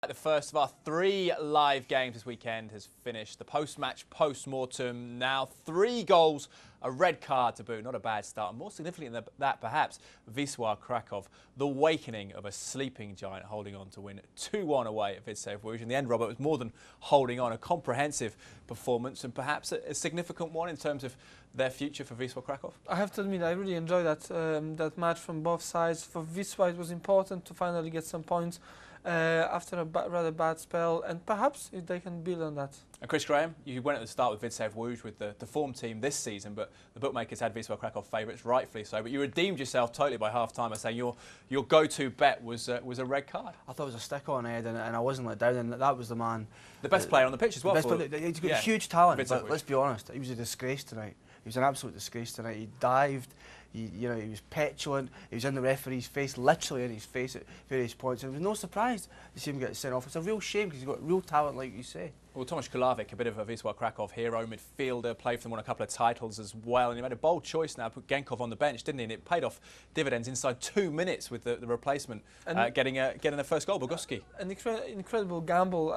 The first of our 3 live games this weekend has finished. The post-match post-mortem. Now 3 goals, a red card to boot. Not a bad start. And more significantly than that, perhaps, Wisla Krakow, the awakening of a sleeping giant holding on to win 2-1 away at Widzew Lodz. In the end, Robert, was more than holding on. A comprehensive performance and perhaps a significant one in terms of their future for Wisla Krakow. I have to admit, I really enjoyed that match from both sides. For Wisła, it was important to finally get some points after a rather bad spell, and perhaps if they can build on that. And Chris Graham, you went at the start with Widzew Lodz with the form team this season, but the bookmakers had Wisla Krakow favourites, rightfully so. But you redeemed yourself totally by half-time by saying your go-to bet was a red card. I thought it was a stick on Ed, and I wasn't let down, and that was the man. The best player on the pitch as well. He's got huge talent, but let's be honest, he was a disgrace tonight. He was an absolute disgrace tonight. He dived, he was petulant, he was in the referee's face, literally in his face at various points. And it was no surprise to see him get sent off. It's a real shame because he's got real talent, like you say. Well, Tomasz Kulawiec, a bit of a Wisla Krakow hero, midfielder, played for them, won a couple of titles as well. And he made a bold choice now, put Genkov on the bench, didn't he? And it paid off dividends inside 2 minutes with the replacement, getting the first goal, Boguski. An incredible gamble.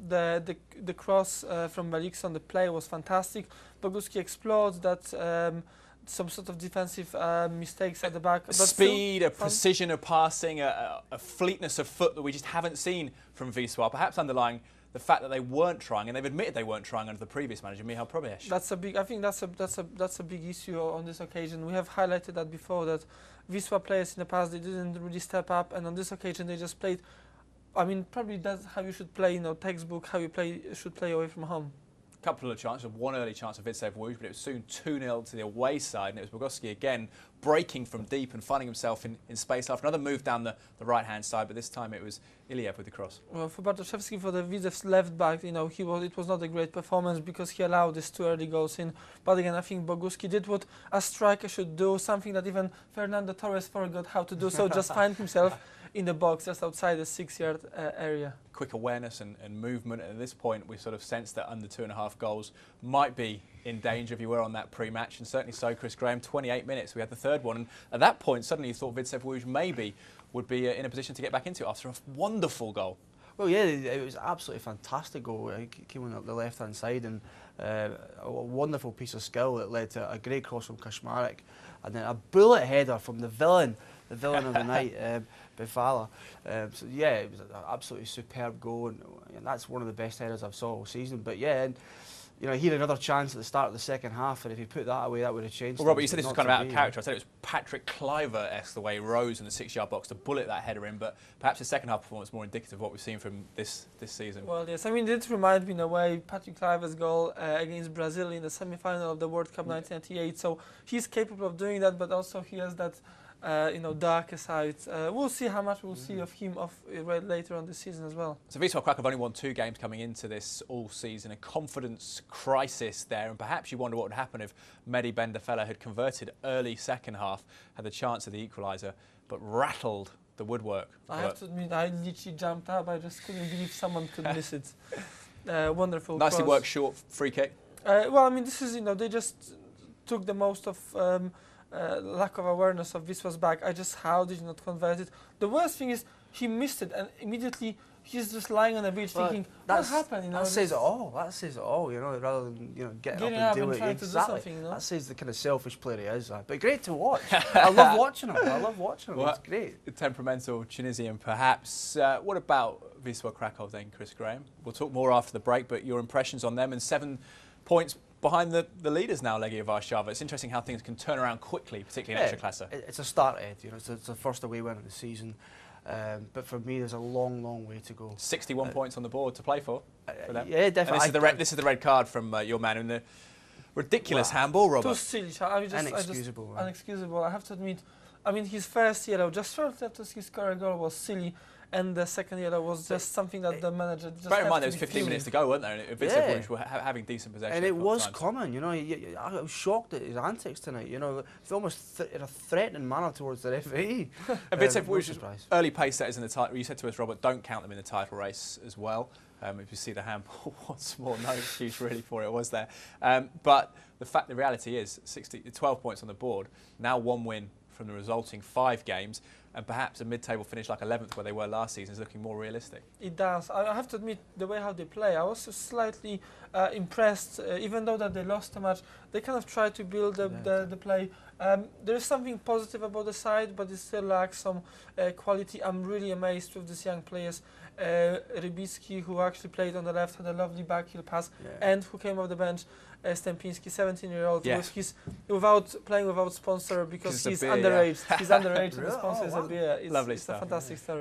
The cross from Malikson, the play was fantastic. Boguski explodes that. Some sort of defensive mistakes at the back. But speed, a precision of passing, a fleetness of foot that we just haven't seen from Wisła. Perhaps underlying the fact that they weren't trying, and they've admitted they weren't trying under the previous manager, Michał Probierz. That's a big. I think that's a big issue on this occasion. We have highlighted that before, that Wisła players in the past, they didn't really step up, and on this occasion they just played. I mean, probably that's how you should play. You know, textbook how you should play away from home. Couple of chances, one early chance of Widzew Lodz, but it was soon 2-0 to the away side, and it was Boguski again breaking from deep and finding himself in space after another move down the right-hand side, but this time it was Iliev with the cross. Well, for Bartoszewski, for the Widzew's left back, you know, it was not a great performance because he allowed these 2 early goals in. But again, I think Boguski did what a striker should do, something that even Fernando Torres forgot how to do, so just find himself in the box just outside the 6-yard area. Quick awareness and movement, and at this point we sort of sensed that under 2.5 goals might be in danger if you were on that pre-match, and certainly so. Chris Graham, 28 minutes, we had the 3rd one, and at that point suddenly you thought Widzew Lodz maybe would be in a position to get back into it after a wonderful goal. Well, yeah, it was absolutely fantastic goal. It came on the left-hand side, and a wonderful piece of skill that led to a great cross from Kaczmarek, and then a bullet header from the villain of the night, Ben Dhifellah. So yeah, it was an absolutely superb goal, and that's one of the best headers I've saw all season. But yeah, and, you know, he had another chance at the start of the second half, and if he put that away, that would have changed. Well, Robert, you said this was kind of out of character. I said it was Patrick Kluivert-esque the way he rose in the 6-yard box to bullet that header in, but perhaps the second half performance more indicative of what we've seen from this season. Well, yes, I mean, it did remind me in a way Patrick Kluivert's goal against Brazil in the semi-final of the World Cup 1998. So he's capable of doing that, but also he has that darker side. We'll see how much we'll see of him later on this season as well. So Wisła Krakow have only won 2 games coming into this all season, a confidence crisis there, and perhaps you wonder what would happen if Ben Dhifellah had converted early second half, had the chance of the equaliser, but rattled the woodwork. I have to admit, I literally jumped up. I just couldn't believe someone could miss it. Wonderful. Nicely cross. worked short free kick. Well, I mean, this is, they just took the most of lack of awareness of Wisła's back. How did you not convert it? The worst thing is he missed it, and immediately he's just lying on the beach thinking, what happened? That says it all. That says it all. Rather than getting up and doing it. Exactly. That says the kind of selfish player he is. But great to watch. I love watching him. Well, it's great. Temperamental Tunisian, perhaps. What about Wisła Krakow then, Chris Graham? We'll talk more after the break, but your impressions on them, and 7 points behind the leaders now, Legia Warszawa. It's interesting how things can turn around quickly, particularly in Ekstraklasa. It's a start, Ed. It's the first away win of the season. But for me, there's a long, long way to go. 61 points on the board to play for them. Yeah, definitely. And this is the red card from your man in the ridiculous handball, Robert. Too silly. Inexcusable. Inexcusable. I have to admit. I mean, his first yellow, just shortly after he scored a goal, was silly. And the second yellow was just something that the manager just bear in mind there was 15 minutes to go, weren't there? And Widzew Lodz were having decent possession. And it was common, I was shocked at his antics tonight, It's almost in a threatening manner towards the referee. And Widzew Lodz, early pace setters in the title. You said to us, Robert, don't count them in the title race as well. If you see the handball once more, no excuse really for it, was there? But the reality is 12 points on the board, now 1 win from the resulting 5 games. and perhaps a mid-table finish like 11th where they were last season is looking more realistic. It does. I have to admit, the way how they play, I was slightly impressed. Even though that they lost the match, they kind of tried to build the play. There is something positive about the side, but it still lacks some quality. I'm really amazed with these young players. Rybicki, who actually played on the left, had a lovely backheel pass, and who came off the bench, Stępiński, 17-year-old, playing without sponsor because he's beer, underage. He's underage, and the sponsor is a beer. Lovely it's stuff. a fantastic story.